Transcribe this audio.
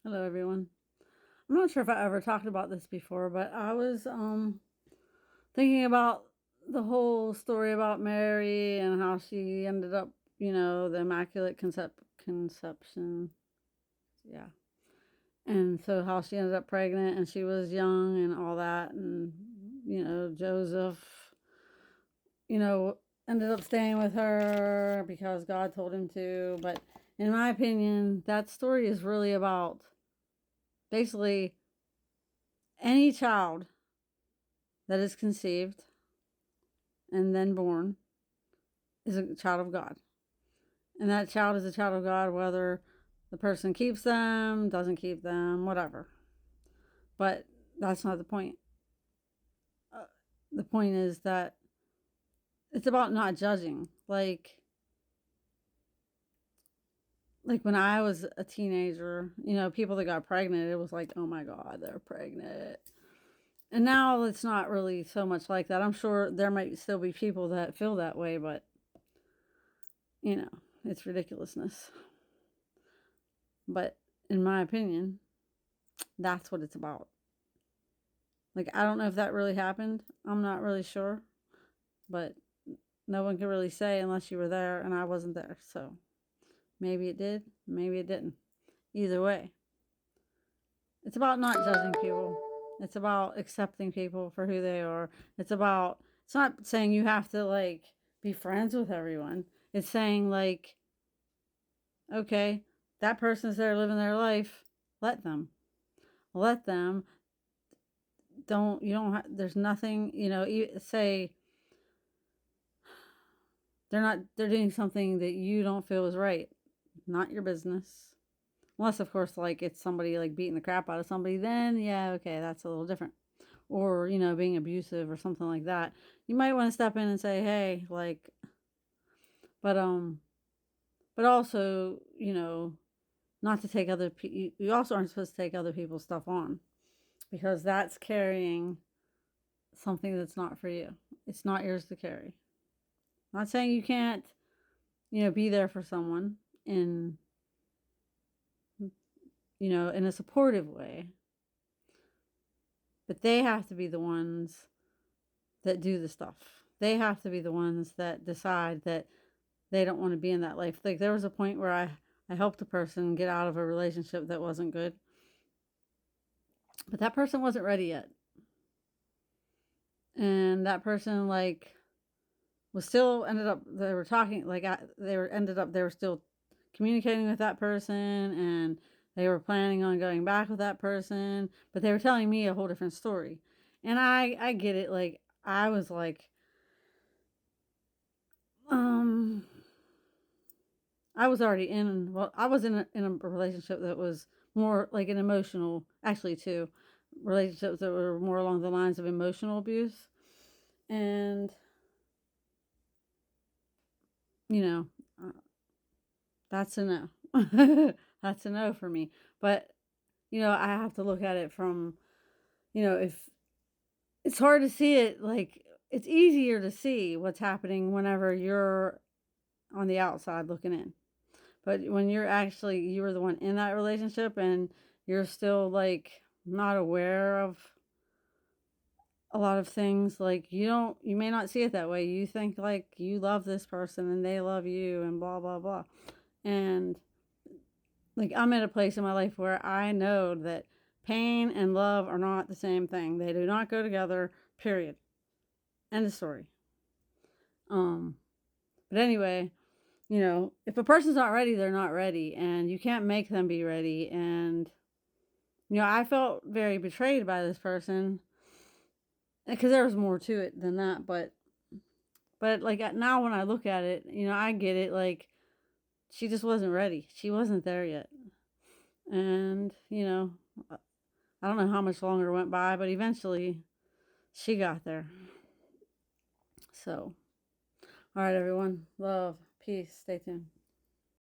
Hello, everyone. I'm not sure if I ever talked about this before, but I was thinking about the whole story about Mary and how she ended up, the Immaculate Conception. Yeah. And so how she ended up pregnant and she was young and all that. And, Joseph, you know, ended up staying with her because God told him to. But in my opinion, that story is really about basically any child that is conceived and then born is a child of God. And that child is a child of God whether the person keeps them, doesn't keep them, whatever. But that's not the point. Uh, the point is that it's about not judging. Like when I was a teenager, people that got pregnant, it was like, oh my God, they're pregnant. And now it's not really so much like that. I'm sure there might still be people that feel that way, but you know, it's ridiculousness. But in my opinion, that's what it's about. Like, I don't know if that really happened. I'm not really sure. But no one can really say unless you were there, and I wasn't there. So maybe it did, maybe it didn't. Either way, it's about not judging people. It's about accepting people for who they are. It's not saying you have to, like, be friends with everyone. It's saying, like, okay, that person's there living their life. Let them. Let them. You don't there's nothing, say they're doing something that you don't feel is right. Not your business. Unless of course like it's somebody like beating the crap out of somebody, then yeah, okay, that's a little different. Or, being abusive or something like that. You might want to step in and say, "Hey, like," but but also, not to take you also aren't supposed to take other people's stuff on because that's carrying something that's not for you. It's not yours to carry. I'm not saying you can't, be there for someone in, in a supportive way, but they have to be the ones that do the stuff. They have to be the ones that decide that they don't want to be in that life. Like there was a point where I helped a person get out of a relationship that wasn't good, but that person wasn't ready yet. And that person like was still ended up they were talking like they were still communicating with that person and they were planning on going back with that person, but they were telling me a whole different story. And I get it. Like I was like, um, I was already in. Well, I was in a relationship that was more like an emotional, actually, two relationships that were more along the lines of emotional abuse, and you know, uh, that's a no. That's a no for me. But I have to look at it from, if it's hard to see it, like it's easier to see what's happening whenever you're on the outside looking in. But when you were the one in that relationship and you're still like not aware of a lot of things, like you may not see it that way. You think like you love this person and they love you and blah blah blah. And like I'm at a place in my life where I know that pain and love are not the same thing. They do not go together, period. End of story. Um but anyway, if a person's not ready, they're not ready and you can't make them be ready. And I felt very betrayed by this person because there was more to it than that. But like now when I look at it, I get it. Like she just wasn't ready. She wasn't there yet. And I don't know how much longer went by, but eventually she got there. So, all right, everyone. Love, peace. Stay tuned.